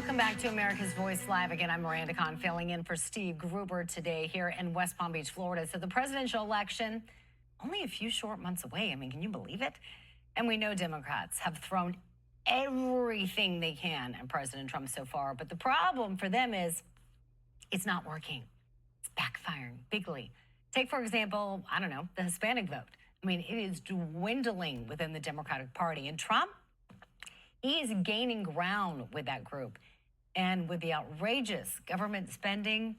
Welcome back to America's Voice Live. Again, I'm Miranda Kahn filling in for Steve Gruber today here in West Palm Beach, Florida. So the presidential election, only a few short months away. I mean, can you believe it? And we know Democrats have thrown everything they can at President Trump so far. But the problem for them is it's not working. It's backfiring bigly. Take, for example, I don't know, the Hispanic vote. I mean, it is dwindling within the Democratic Party. And Trump, he is gaining ground with that group. And with the outrageous government spending,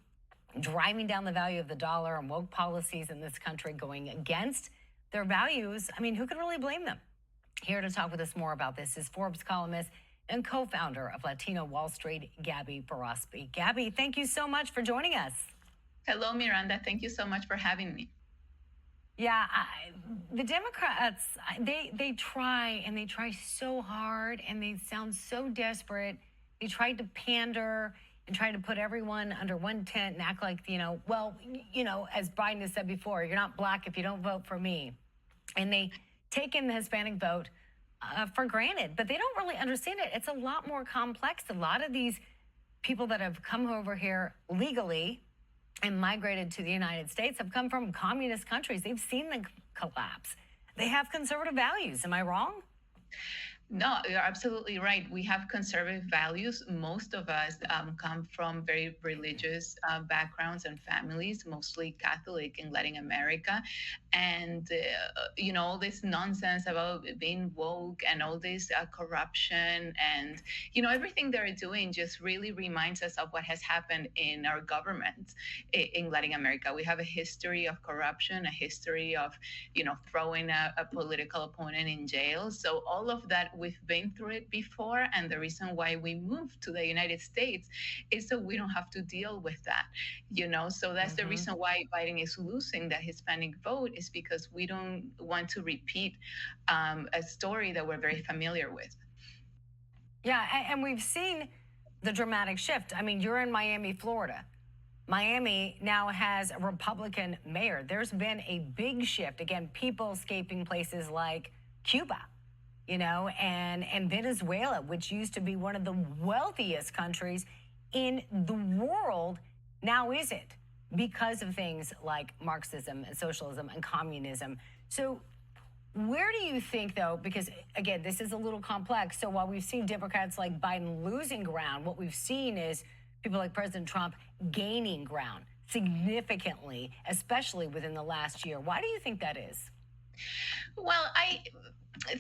driving down the value of the dollar and woke policies in this country going against their values, I mean, who could really blame them? Here to talk with us more about this is Forbes columnist and co-founder of Latino Wall Street, Gabby Barosby. Gabby, thank you so much for joining us. Hello, Miranda. Thank you so much for having me. Yeah, the Democrats, they try, and they try so hard, and they sound so desperate. They tried to pander and try to put everyone under one tent and act like, as Biden has said before, you're not black if you don't vote for me. And they take in the Hispanic vote for granted, but they don't really understand it. It's a lot more complex. A lot of these people that have come over here legally and migrated to the United States have come from communist countries. They've seen the collapse. They have conservative values. Am I wrong? No, you're absolutely right. We have conservative values. Most of us come from very religious backgrounds and families, mostly Catholic in Latin America. And, all this nonsense about being woke and all this corruption and, everything they're doing just really reminds us of what has happened in our government in Latin America. We have a history of corruption, a history of, throwing a political opponent in jail. So all of that, we've been through it before, and the reason why we moved to the United States is so we don't have to deal with that, so that's the reason why Biden is losing that Hispanic vote, is because we don't want to repeat a story that we're very familiar with. Yeah, and we've seen the dramatic shift. I mean, you're in Miami, Florida. Miami now has a Republican mayor. There's been a big shift. Again, people escaping places like Cuba, and Venezuela, which used to be one of the wealthiest countries in the world, now isn't, because of things like Marxism and socialism and communism. So where do you think, though, because, again, this is a little complex. So while we've seen Democrats like Biden losing ground, what we've seen is people like President Trump gaining ground significantly, especially within the last year. Why do you think that is? Well, I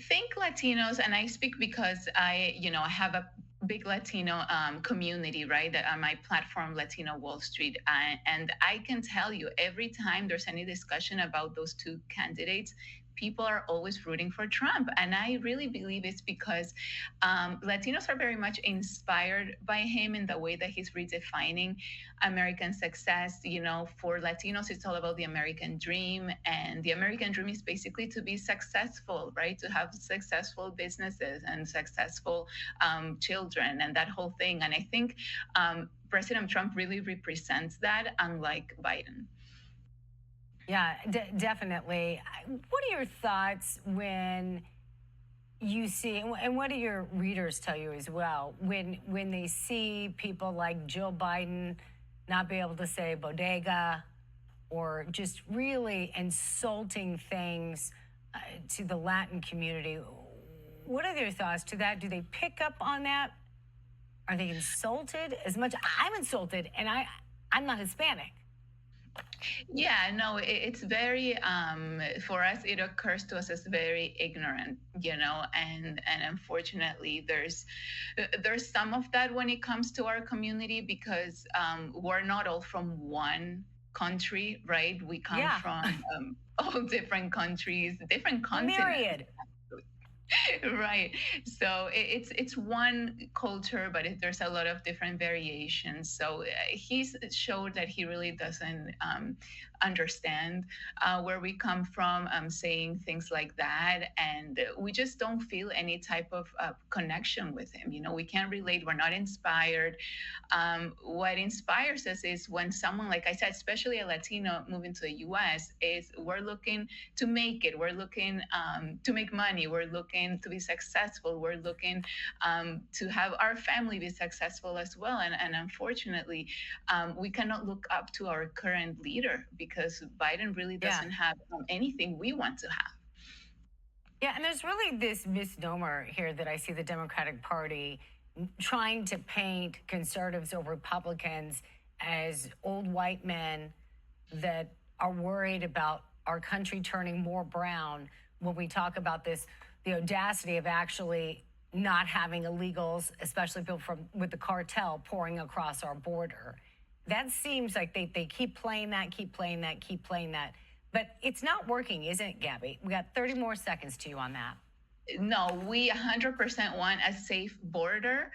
think Latinos, and I speak because I have a big Latino community, right? On my platform, Latino Wall Street. And I can tell you, every time there's any discussion about those two candidates, people are always rooting for Trump. And I really believe it's because Latinos are very much inspired by him in the way that he's redefining American success. For Latinos, it's all about the American dream. And the American dream is basically to be successful, right? To have successful businesses and successful children and that whole thing. And I think President Trump really represents that, unlike Biden. Yeah, definitely. What are your thoughts when you see, and what do your readers tell you as well, when they see people like Joe Biden not be able to say bodega, or just really insulting things to the Latin community? What are their thoughts to that? Do they pick up on that? Are they insulted as much? I'm insulted, and I'm not Hispanic. Yeah, no, it's very, for us, it occurs to us as very ignorant, and unfortunately there's some of that when it comes to our community, because we're not all from one country, right? We come from all different countries, different continents. Myriad. Right. So it's one culture, but there's a lot of different variations. So he's showed that he really doesn't understand where we come from, saying things like that. And we just don't feel any type of connection with him. We can't relate. We're not inspired. What inspires us is when someone, like I said, especially a Latino moving to the U.S., is we're looking to make it. We're looking to make money. We're looking looking to be successful. We're looking to have our family be successful as well. And unfortunately, we cannot look up to our current leader because Biden really doesn't have anything we want to have. Yeah, and there's really this misnomer here that I see the Democratic Party trying to paint conservatives or Republicans as old white men that are worried about our country turning more brown when we talk about this, the audacity of actually not having illegals, especially people from with the cartel pouring across our border. That seems like they keep playing that, keep playing that, keep playing that. But it's not working, isn't it, Gabby? We got 30 more seconds to you on that. No, we 100% want a safe border.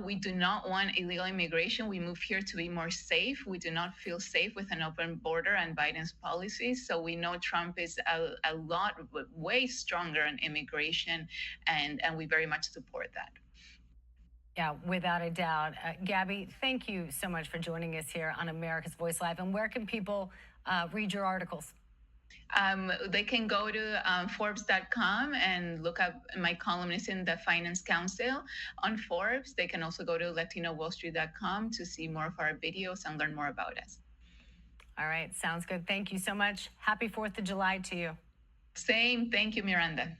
We do not want illegal immigration. We move here to be more safe. We do not feel safe with an open border and Biden's policies. So we know Trump is a lot, way stronger on immigration, and we very much support that. Yeah, without a doubt. Gabby, thank you so much for joining us here on America's Voice Live. And where can people read your articles? They can go to Forbes.com and look up my columnist in the Finance Council on Forbes. They can also go to LatinoWallStreet.com to see more of our videos and learn more about us. All right, sounds good. Thank you so much. Happy 4th of July to you. Same. Thank you, Miranda.